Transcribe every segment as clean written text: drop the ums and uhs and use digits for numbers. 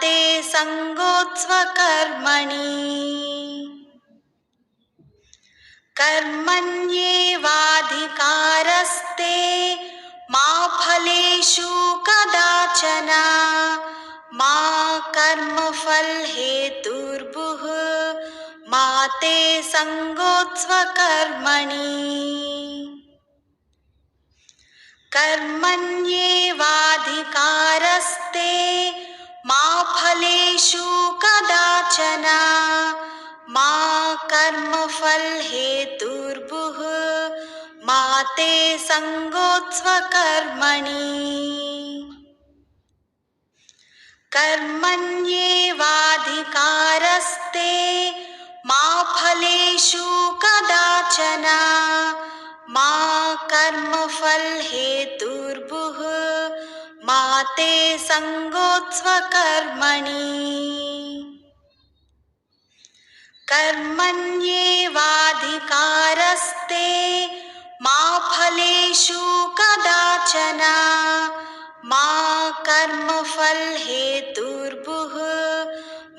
ते सङ्गोऽस्त्वकर्मणि कर्मण्येवाधिकारस्ते मा फलेषु कदाचन मा कर्मफलहेतुर्भुः मा ते सङ्गोऽस्त्वकर्मणि कर्मण्येवाधिकारस्ते मा फलेषु कदाचन मा कर्मफलहेतुर्भुः मा ते सङ्गोऽस्त्वकर्मणि कर्मण्येवाधिकारस्ते मा फलेषु कदाचन मा कर्मफलहेतुर्भुः मा ते सङ्गोऽस्त्वकर्मणि कर्मण्येवाधिकारस्ते मा फलेषु कदाचन मा कर्मफलहेतुर्भुः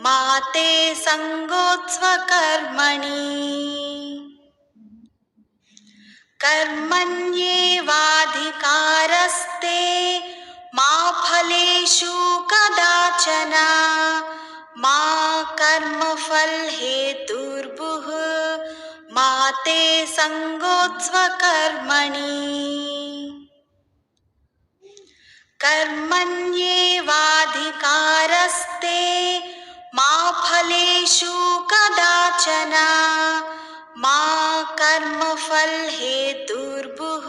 मा ते सङ्गोऽस्त्वकर्मणि कर्मण्येवाधिकारस्ते मा फलेषु कदाचन मा कर्मफलहेतुर्भुः मा ते सङ्गोऽस्त्वकर्मणि कर्मण्येवाधिकारस्ते मा फलेषु कदाचन मा कर्मफलहेतुर्भुः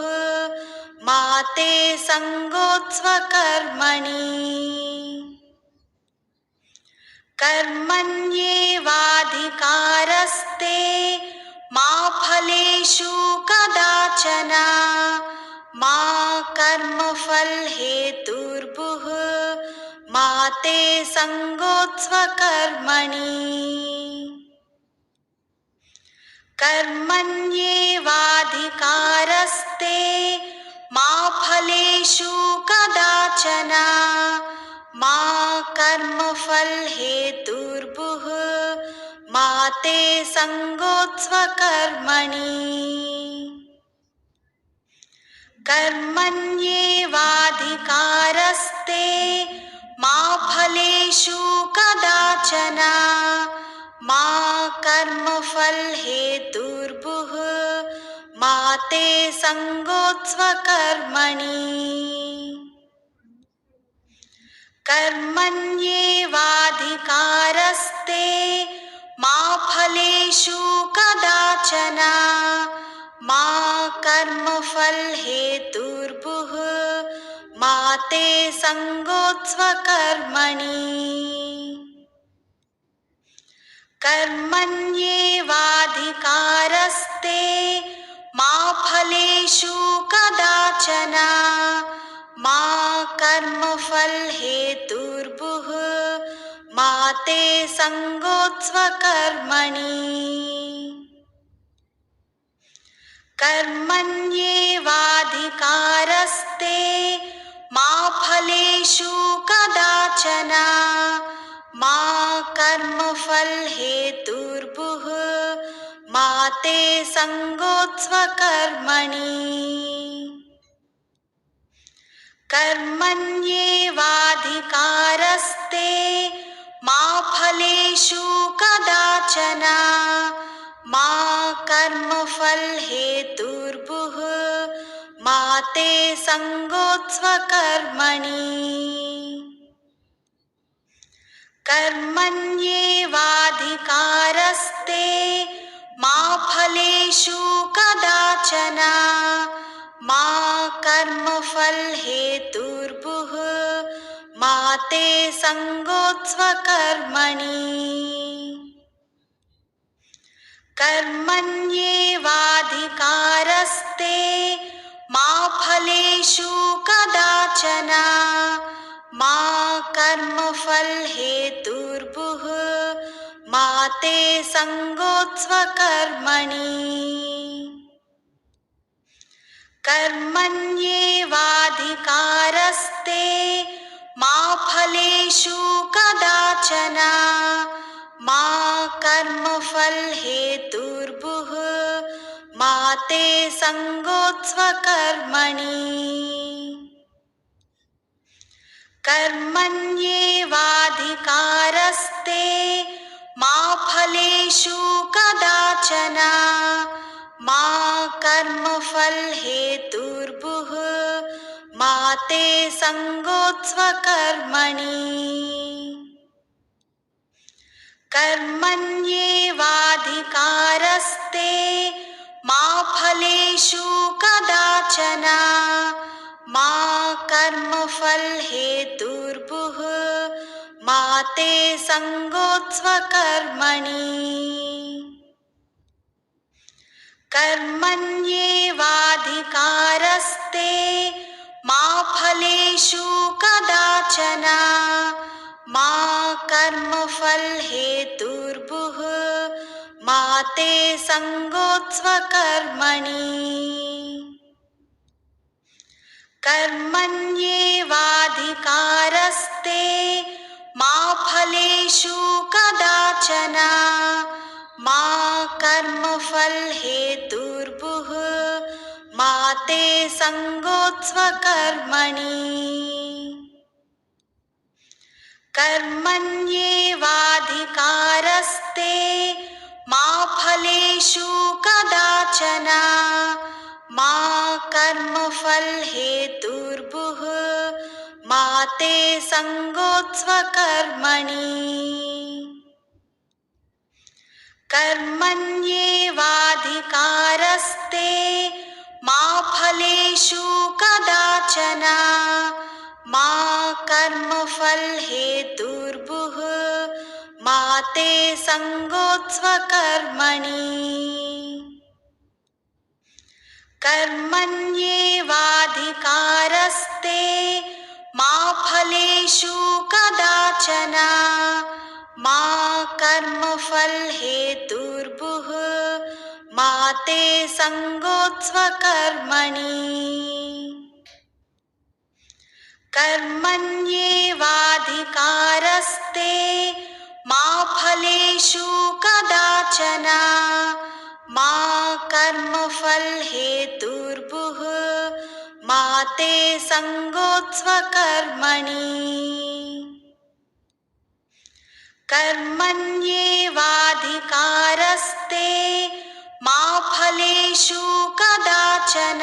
मा ते सङ्गोऽस्त्वकर्मणि कर्मण्येवाधिकारस्ते मा फलेषु कदाचन मा कर्मफलहेतुर्भुः मा ते सङ्गोऽस्त्वकर्मणि कर्मण्येवाधिकारस्ते मा फलेषु कदाचन मा कर्मफलहेतुर्भुः मा ते सङ्गोऽस्त्वकर्मणि कर्मण्येवाधिकारस्ते मा फलेषु कदाचन मा कर्मफलहेतुर्भुः मा ते सङ्गोऽस्त्वकर्मणि कर्मण्येवाधिकारस्ते मा फलेषु कदाचन मा कर्मफलहेतुर्भुः मा ते सङ्गोऽस्त्वकर्मणि कर्मण्येवाधिकारस्ते मा फलेषु कदाचन मा कर्मफलहेतुर्भुः मा ते सङ्गोऽस्त्वकर्मणि कर्मण्येवाधिकारस्ते मा फलेषु कदाचन मा कर्मफलहेतुर्भुः मा ते सङ्गोऽस्त्वकर्मणि कर्मण्येवाधिकारस्ते मा फलेषु कदाचन मा कर्मफलहेतुर्भुः मा ते सङ्गोऽस्त्वकर्मणि कर्मण्येवाधिकारस्ते मा फलेषु कदाचन मा कर्मफलहेतुर्भुः मा ते सङ्गोऽस्त्वकर्मणि कर्मण्येवाधिकारस्ते मा फलेषु कदाचन मा कर्मफलहेतुर्भुः मा ते सङ्गोऽस्त्वकर्मणि कर्मण्येवाधिकारस्ते मा फलेषु कदाचन मा कर्मफलहेतुर्भुः मा ते संगोत्स्वकर्मणि कर्मण्येवाधिकारस्ते मा फलेषु कदाचन मा कर्मफलहेतुर्भुः मा ते संगोत्स्वकर्मणि कर्मण्येवाधिकारस्ते मा फलेषु कदाचन मा कर्मफलहेतुर्भुः मा ते संगोत्स्वकर्मणि कर्मण्येवाधिकारस्ते मा फलेषु कदाचन मा कर्मफलहेतुर्भुः मा ते संगोत्स्वकर्मणि कर्मण्येवाधिकारस्ते मा फलेषु कदाचन मा कर्मफलहेतुर्भुः मा ते संगोत्स्वकर्मणि कर्मण्येवाधिकारस्ते मा फलेषु कदाचन मा कर्मफलहेतुर्भुः मा ते संगोत्स्वकर्मणि कर्मण्येवाधिकारस्ते मा फलेषु कदाचन मा कर्मफलहेतुर्भुः मा ते संगोत्स्वकर्मणि कर्मण्येवाधिकारस्ते मा फलेषु कदाचन मा कर्मफलहेतुर्भुः मा ते संगोत्स्वकर्मणि कर्मण्येवाधिकारस्ते मा फलेषु कदाचन मा कर्मफलहेतुर्भुः मा ते संगोत्स्वकर्मणि कर्मण्येवाधिकारस्ते मा फलेषु कदाचन